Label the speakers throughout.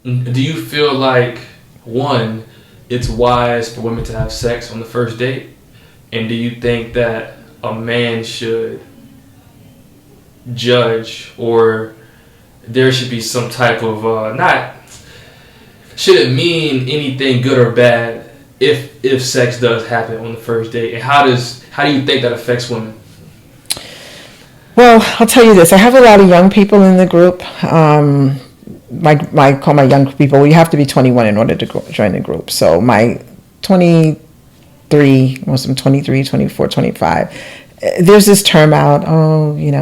Speaker 1: Do you feel like, one, it's wise for women to have sex on the first date? And do you think that a man should judge, or there should be some type of not should it mean anything good or bad if sex does happen on the first date, and how do you think that affects women?
Speaker 2: Well, I'll tell you this. I have a lot of young people in the group. I call my young people, you have to be 21 in order to join the group. So my 23, most of them 23, 24, 25, there's this term out,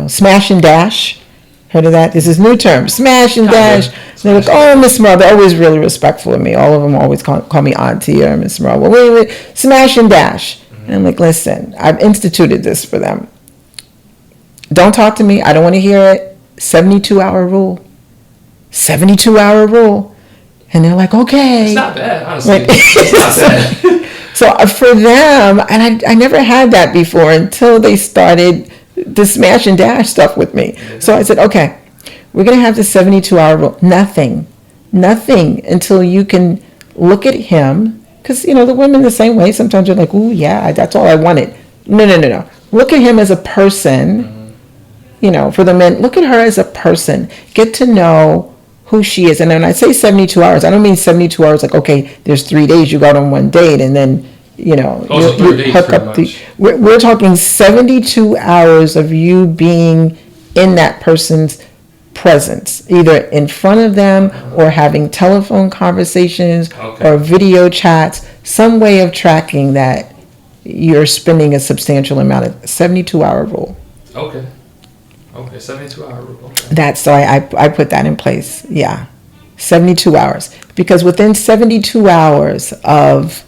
Speaker 2: smash and dash. Heard of that? There's this new term, smash and dash. They're like, oh, Miss Meryl. They're always really respectful of me. All of them always call me auntie or Miss Meryl. Well, wait, smash and dash. And I'm like, listen, I've instituted this for them. Don't talk to me. I don't want to hear it. 72-hour rule. 72-hour rule. And they're like, okay.
Speaker 1: It's not bad, honestly. Right? It's not bad.
Speaker 2: So for them, and I never had that before until they started the smash and dash stuff with me. So I said, okay, we're going to have the 72-hour rule. Nothing until you can look at him. Because, the women the same way. Sometimes they're like, ooh, yeah, that's all I wanted. No. Look at him as a person. For the men, look at her as a person. Get to know who she is. And when I say 72 hours, I don't mean 72 hours like, okay, there's 3 days, you go on one date, and then, you hook up. We're talking 72 hours of you being in that person's presence, either in front of them or having telephone conversations or video chats, some way of tracking that you're spending a substantial amount of 72-hour rule.
Speaker 1: Okay, 72-hour rule. Okay.
Speaker 2: That's so I put that in place. Yeah, 72 hours, because within 72 hours of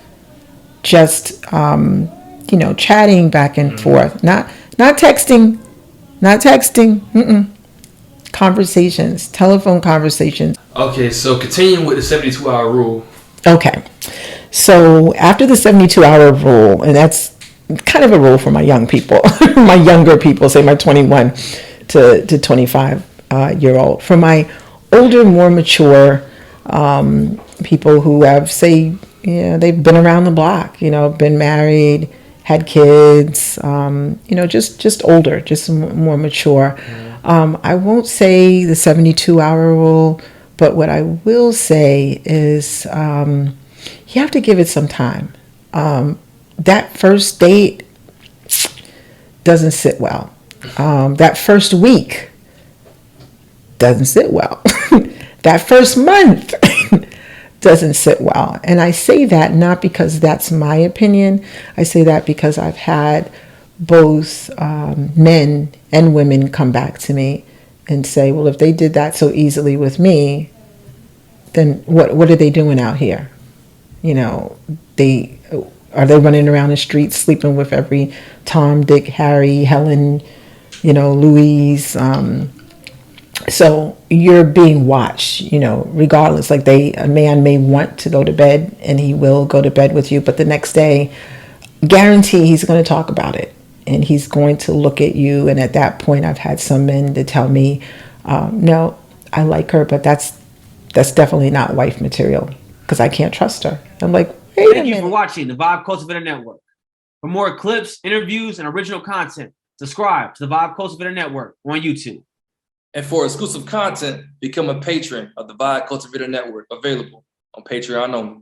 Speaker 2: just chatting back and forth, not texting, conversations, telephone conversations.
Speaker 1: Okay, so continuing with the 72-hour rule.
Speaker 2: Okay, so after the 72-hour rule, and that's kind of a rule for my young people, my younger people, say my 21 to 25 year old. For my older, more mature people who have, say, they've been around the block, been married, had kids, just older, just more mature. I won't say the 72-hour rule, but what I will say is you have to give it some time. That first date doesn't sit well. That first week doesn't sit well. That first month doesn't sit well. And I say that not because that's my opinion. I say that because I've had both men and women come back to me and say, well, if they did that so easily with me, then what are they doing out here? Are they running around the streets sleeping with every Tom, Dick, Harry, Helen, Louise? So you're being watched, regardless. Like a man may want to go to bed and he will go to bed with you, but the next day, guarantee he's going to talk about it and he's going to look at you. And at that point, I've had some men to tell me, no, I like her, but that's definitely not wife material because I can't trust her. I'm like,
Speaker 3: Thank you for watching the Vibe Cultivator Network. For more clips, interviews, and original content, subscribe to the Vibe Cultivator Network on YouTube.
Speaker 4: And for exclusive content, become a patron of the Vibe Cultivator Network, available on Patreon only.